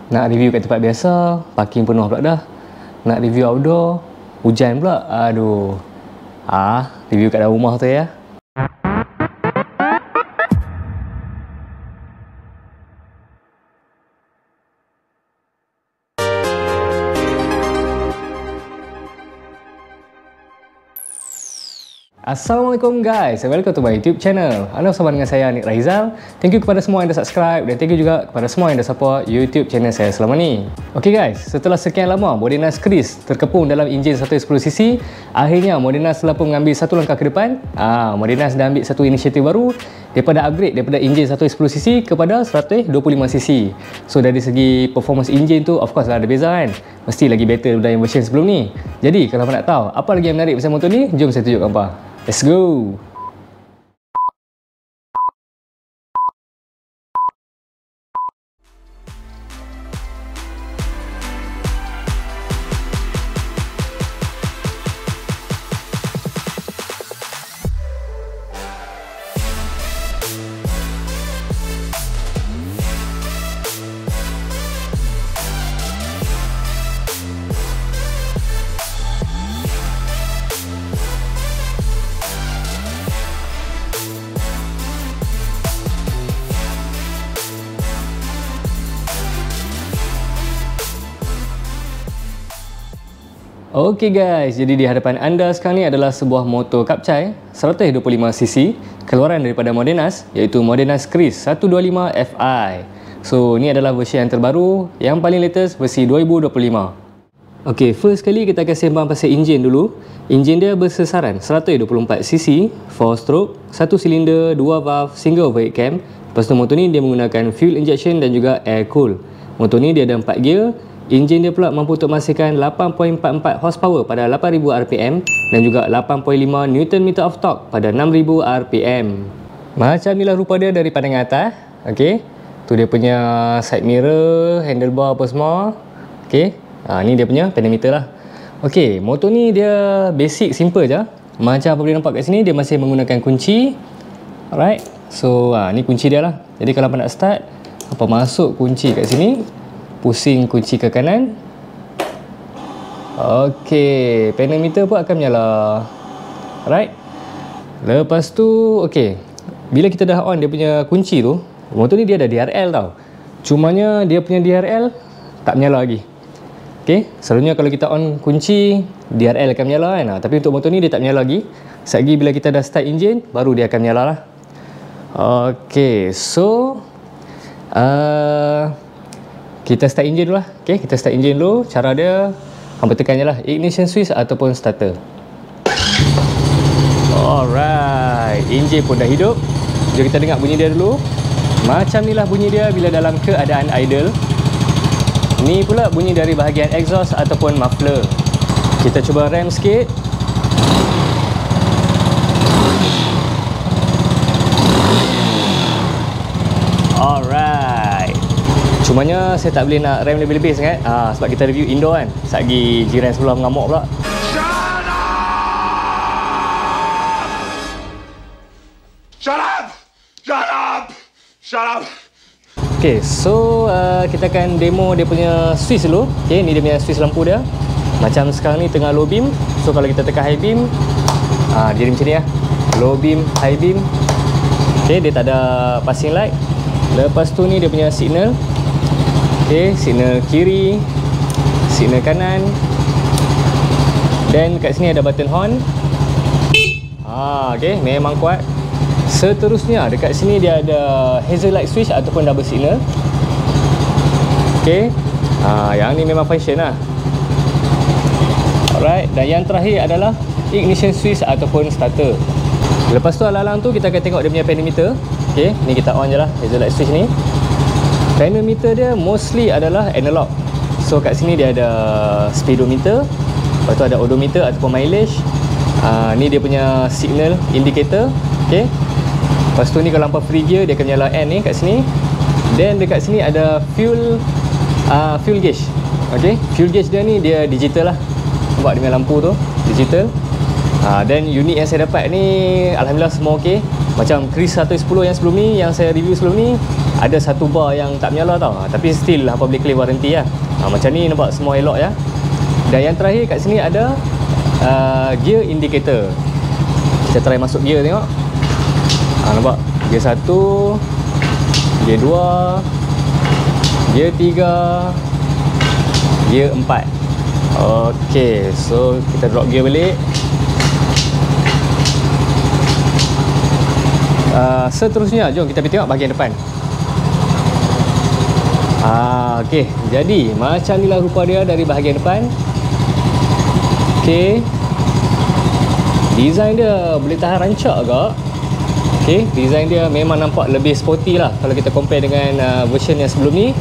Nak review kat tempat biasa, parking penuh pula dah. Nak review outdoor, hujan pula. Aduh. Review kat dalam rumah tu ya. Assalamualaikum guys, welcome to my YouTube channel. Anda bersama dengan saya Nik Raizal. Thank you kepada semua yang dah subscribe dan thank you juga kepada semua yang dah support YouTube channel saya selama ni. Okay guys, setelah sekian lama Modenas Kris terkepung dalam enjin 110cc, akhirnya Modenas telah pun mengambil satu langkah ke depan. Modenas dah ambil satu inisiatif baru daripada upgrade daripada enjin 110cc kepada 125cc. So dari segi performance enjin tu of course lah ada beza kan. Mesti lagi better daripada yang version sebelum ni. Jadi kalau nak tahu apa lagi yang menarik pasal motor ni, jom saya tunjukkan apa. Let's go! Okey guys, jadi di hadapan anda sekarang ni adalah sebuah motor Kapcai 125cc keluaran daripada Modenas, iaitu Modenas Kris 125 Fi. So ni adalah versi yang terbaru, yang paling latest, versi 2025. Okey, first kali kita akan sembang pasal enjin dulu. Enjin dia bersesaran 124cc, 4 stroke, 1 silinder, 2 valve, single overhead cam. Lepas tu motor ni dia menggunakan fuel injection dan juga air cool. Motor ni dia ada 4 gear. Enjin dia pula mampu untuk menghasilkan 8.44 horsepower pada 8000 rpm dan juga 8.5 Nm of torque pada 6000 rpm. Macam inilah rupa dia dari pandangan atas. Okey. Tu dia punya side mirror, handlebar apa semua. Okey. Ni dia punya pedometer lah. Okey, motor ni dia basic, simple je. Macam apa boleh nampak kat sini, dia masih menggunakan kunci. Alright. So ni kunci dia lah. Jadi kalau nak start, apa masuk kunci kat sini, pusing kunci ke kanan. Okey, pedometer pun akan menyala. Alright. Lepas tu, okey, bila kita dah on dia punya kunci tu, motor ni dia ada DRL tau. Cumanya dia punya DRL tak menyala lagi. Okey, selalunya kalau kita on kunci, DRL akan menyala kan. Tapi untuk motor ni dia tak menyala lagi. Sekali bila kita dah start enjin, baru dia akan menyala lah. Okey, so kita start enjin dulu lah. Okay, kita start enjin dulu. Cara dia, hampa tekan je lah ignition switch ataupun starter. Alright, enjin pun dah hidup. Jom kita dengar bunyi dia dulu. Macam ni lah bunyi dia bila dalam keadaan idle. Ni pula bunyi dari bahagian exhaust ataupun muffler. Kita cuba rem sikit. Alright. Cumanya saya tak boleh nak rem lebih-lebih sangat sebab kita review indoor kan. Satgi jiran sebelah mengamuk pula. Shut up! Shut up! Shut up! Okay, so kita akan demo dia punya switch dulu. Okay, ni dia punya switch lampu dia. Macam sekarang ni tengah low beam. So kalau kita tekan high beam, dia macam ni lah. Low beam, high beam. Okay, dia tak ada passing light. Lepas tu ni dia punya signal. Okay, signal kiri, signal kanan, dan kat sini ada button horn. Okay, memang kuat. Seterusnya dekat sini dia ada hazel light switch ataupun double signal. Okay, yang ni memang function lah. Alright, dan yang terakhir adalah ignition switch ataupun starter. Lepas tu alang-alang tu kita akan tengok dia punya pedometer. Okay, ni kita on je lah hazel light switch ni. Pedometer dia mostly adalah analog. So kat sini dia ada speedometer, lepas tu ada odometer ataupun mileage. Ni dia punya signal indicator. Okay. Lepas tu ni kalau hampa free gear dia akan nyala N ni kat sini. Then dekat sini ada fuel gauge. Okay, fuel gauge dia ni dia digital lah. Nampak dengan lampu tu digital. Dan unit yang saya dapat ni alhamdulillah semua okey. Macam Kris 110 yang sebelum ni, yang saya review sebelum ni, ada satu bar yang tak menyala tau. Tapi still hampa boleh claim warranty lah. Macam ni nampak semua elok ya. Dan yang terakhir kat sini ada gear indicator. Kita try masuk gear tengok. Nampak gear 1, gear 2, gear 3, gear 4. Okey, so kita drop gear balik. Seterusnya jom kita pergi tengok bahagian depan. Okey, jadi macam inilah rupa dia dari bahagian depan. Okey, design dia boleh tahan rancak agak. Okey, design dia memang nampak lebih sporty lah kalau kita compare dengan version yang sebelum ni.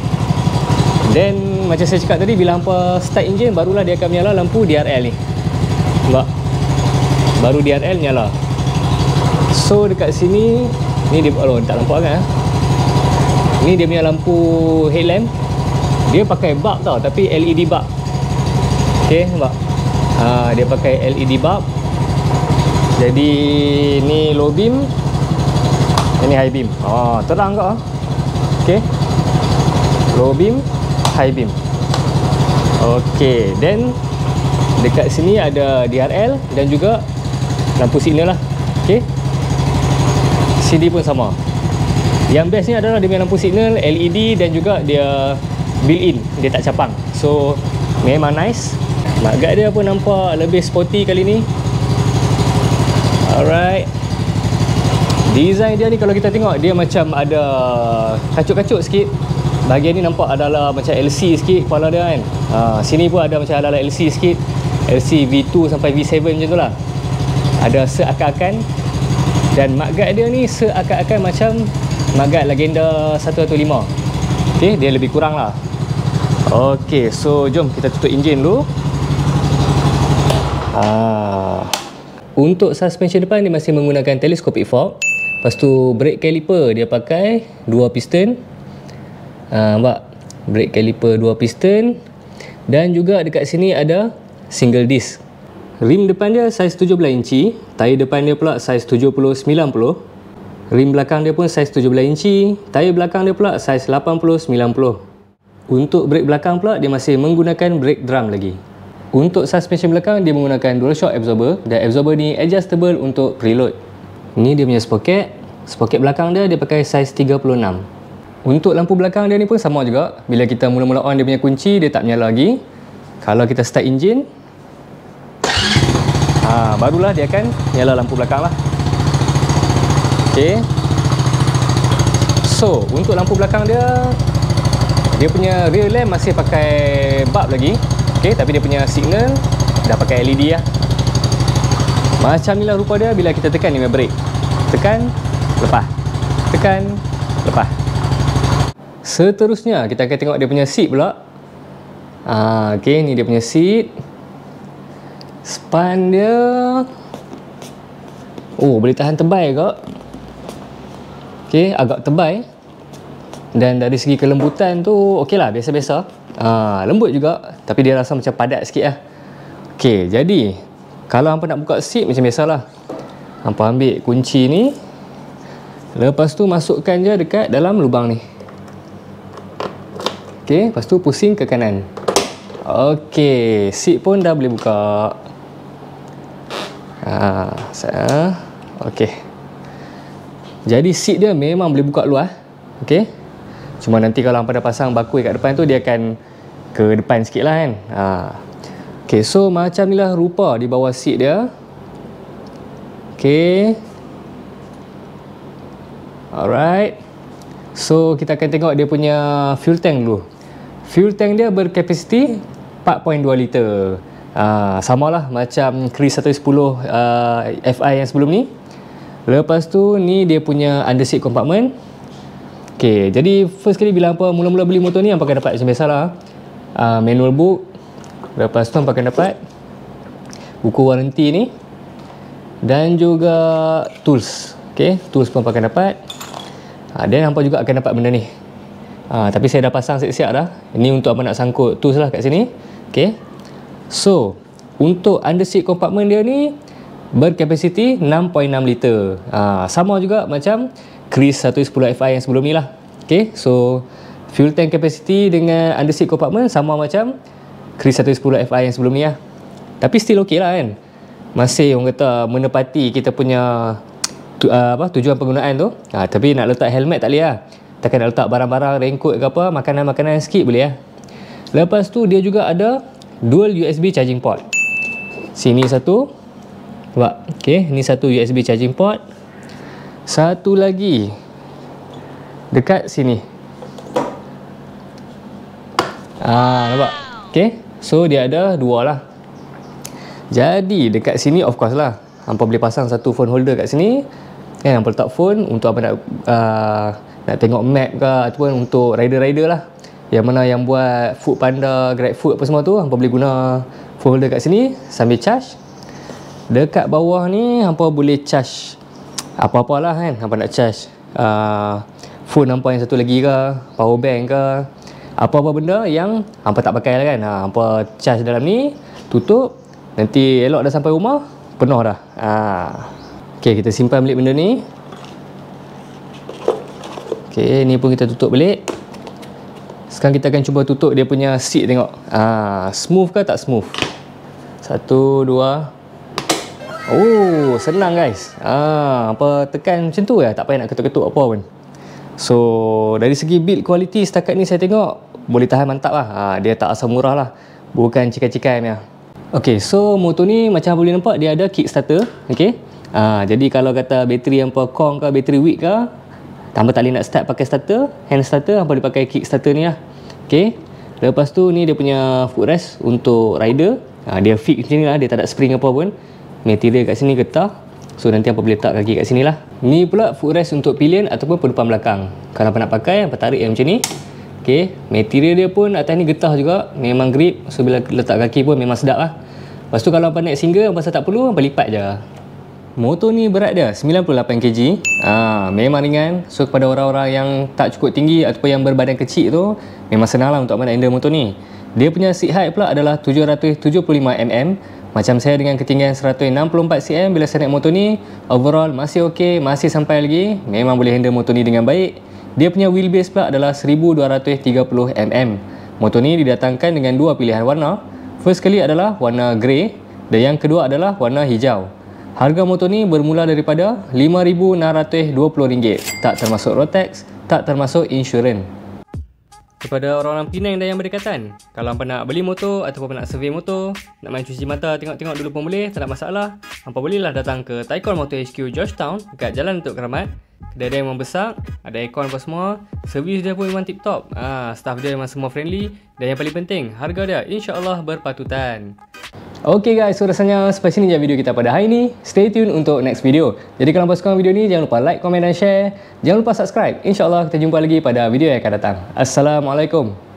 Dan macam saya cakap tadi, bila hampa start engine barulah dia akan menyala lampu DRL ni. Nampak? Baru DRL nyala. So dekat sini ni dia, tak nampak kan? Ni dia punya lampu headlamp. Dia pakai bulb tau, tapi LED bulb. Okey, nampak? Dia pakai LED bulb. Jadi ni low beam, ini high beam. Terang ke? Okey. Low beam, high beam. Okey, then dekat sini ada DRL dan juga lampu signal lah. Okey. CD pun sama. Yang best ni adalah dia punya lampu signal LED dan juga dia built-in, dia tak capang. So memang nice. Mudguard dia pun nampak lebih sporty kali ni. Alright. Design dia ni kalau kita tengok, dia macam ada kacut-kacut sikit. Bahagian ni nampak adalah macam LC sikit kepala dia kan. Sini pun ada macam ala-ala LC sikit. LC V2 sampai V7 macam tu lah. Ada seakan-akan. Dan mudguard dia ni seakan-akan macam mudguard Legenda 115. Okey, dia lebih kurang lah. Okey, so jom kita tutup enjin dulu. Untuk suspension depan dia masih menggunakan telescopic fork. Lepas tu brake caliper dia pakai 2 piston. Nampak? Brake caliper 2 piston. Dan juga dekat sini ada single disc. Rim depan dia saiz 17 inci, tayar depan dia pula saiz 70-90. Rim belakang dia pun saiz 17 inci, tayar belakang dia pula saiz 80-90. Untuk brake belakang pula dia masih menggunakan brake drum lagi. Untuk suspension belakang dia menggunakan dual shock absorber dan absorber ni adjustable untuk preload. Ni dia punya sprocket. Sprocket belakang dia pakai saiz 36. Untuk lampu belakang dia ni pun sama juga. Bila kita mula-mula on dia punya kunci, dia tak menyala lagi. Kalau kita start engine, barulah dia akan nyala lampu belakang lah. Okey. So, untuk lampu belakang dia punya rear lamp masih pakai bulb lagi. Okey, tapi dia punya signal dah pakai LED lah. Macam ni lah rupa dia bila kita tekan ni brake. Tekan, lepas. Tekan, lepas. Seterusnya, kita akan tengok dia punya seat pula. Okey, ni dia punya seat. Span dia boleh tahan tebal ke? Okey, agak tebal. Dan dari segi kelembutan tu okey lah, biasa-biasa. Lembut juga, tapi dia rasa macam padat sikit lah. Okey, jadi kalau hampa nak buka seat macam biasalah. Hampa ambil kunci ni. Lepas tu masukkan je dekat dalam lubang ni. Okey, lepas tu pusing ke kanan. Okey, seat pun dah boleh buka. Okey. Jadi seat dia memang boleh buka luar. Okey. Cuma nanti kalau hampa dah pasang bakul kat depan tu, dia akan ke depan sikit lah kan. Okey, so macam ni lah rupa di bawah seat dia. Okey. Alright. So kita akan tengok dia punya fuel tank dulu. Fuel tank dia berkapasiti 4.2 liter. Samalah macam Kris 110 FI yang sebelum ni. Lepas tu ni dia punya underseat compartment. Okey, jadi first kali bila hampa mula-mula beli motor ni, hampa akan dapat macam biasalah. Manual book. Lepas tu hampa akan dapat buku warranty ni. Dan juga tools. Okey, tools pun hampa akan dapat. Dan hampa juga akan dapat benda ni. Tapi saya dah pasang siap-siap dah. Ini untuk hampa nak sangkut tools lah kat sini. Okey. So, untuk underseat compartment dia ni berkapasiti 6.6 liter. Sama juga macam Kris 110 Fi yang sebelum ni lah. Okay, so fuel tank capacity dengan underseat compartment sama macam Kris 110 Fi yang sebelum ni lah. Tapi still ok lah kan. Masih orang kata menepati kita punya tujuan penggunaan tu. Tapi nak letak helmet tak boleh lah. Takkan nak letak barang-barang, raincoat ke apa, makanan-makanan sikit boleh lah. Lepas tu dia juga ada dual USB charging port. Sini satu. Nampak? Okay, ni satu USB charging port. Satu lagi dekat sini. Nampak? Okay, so dia ada dua lah. Jadi dekat sini of course lah, hampa boleh pasang satu phone holder kat sini. Hampa letak phone untuk apa nak tengok map ke, ataupun untuk rider-rider lah. Yang mana yang buat Foodpanda, GrabFood apa semua tu, hampa boleh guna phone holder kat sini sambil charge. Dekat bawah ni hampa boleh charge apa-apalah kan. Hampa nak charge phone hampa yang satu lagi ke, power bank ke, apa-apa benda yang hampa tak pakai lah kan. Hampa charge dalam ni, tutup, nanti elok dah sampai rumah penuh dah. Okay, kita simpan balik benda ni. Okay, ni pun kita tutup balik. Sekarang kita akan cuba tutup dia punya seat, tengok smooth ke tak smooth. 1, 2. Oh, senang guys. Apa tekan macam tu ya, tak payah nak ketuk-ketuk apa pun. So dari segi build quality setakat ni saya tengok boleh tahan mantap lah. Dia tak asal murah lah, bukan cikai-cikai punya. Okay, so motor ni macam boleh nampak dia ada kickstarter. Okay, jadi kalau kata bateri hampa kong ke, bateri weak ke, hampa tak boleh nak start pakai starter, hand starter, hampa boleh pakai kickstarter ni lah. Okay, lepas tu ni dia punya footrest untuk rider. Dia fix macam ni lah, dia tak ada spring apa pun. Material kat sini getah, so nanti hampa boleh letak kaki kat sini lah. Ni pula footrest untuk pilihan ataupun penumpang belakang. Kalau hampa nak pakai, hampa tarik yang macam ni. Okay, material dia pun atas ni getah juga, memang grip, so bila letak kaki pun memang sedap lah. Lepas tu kalau hampa naik single, hampa tak perlu, hampa lipat je. Motor ni berat dia 98 kg. Memang ringan. So kepada orang-orang yang tak cukup tinggi ataupun yang berbadan kecil tu, memang senang lah untuk handle motor ni. Dia punya seat height pula adalah 775 mm. Macam saya dengan ketinggian 164 cm, bila saya naik motor ni, overall masih ok, masih sampai lagi. Memang boleh handle motor ni dengan baik. Dia punya wheelbase pula adalah 1230 mm. Motor ni didatangkan dengan dua pilihan warna. First kali adalah warna grey dan yang kedua adalah warna hijau. Harga motor ni bermula daripada RM5,620, tak termasuk road tax, tak termasuk insurans. Kepada orang-orang Penang dan yang berdekatan, kalau hampa nak beli motor ataupun nak survey motor, nak main cuci mata, tengok-tengok dulu pun boleh, tak ada masalah. Hampa bolehlah datang ke Taikon Motor HQ Georgetown dekat Jalan Datuk Keramat. Kedai dia memang besar, ada aircon apa semua, servis dia pun memang tip top. Staff dia memang semua friendly, dan yang paling penting, harga dia insya-Allah berpatutan. Okay guys, so rasanya sampai sini je video kita pada hari ni. Stay tune untuk next video. Jadi kalau hampa suka video ni, jangan lupa like, komen dan share. Jangan lupa subscribe. InsyaAllah kita jumpa lagi pada video yang akan datang. Assalamualaikum.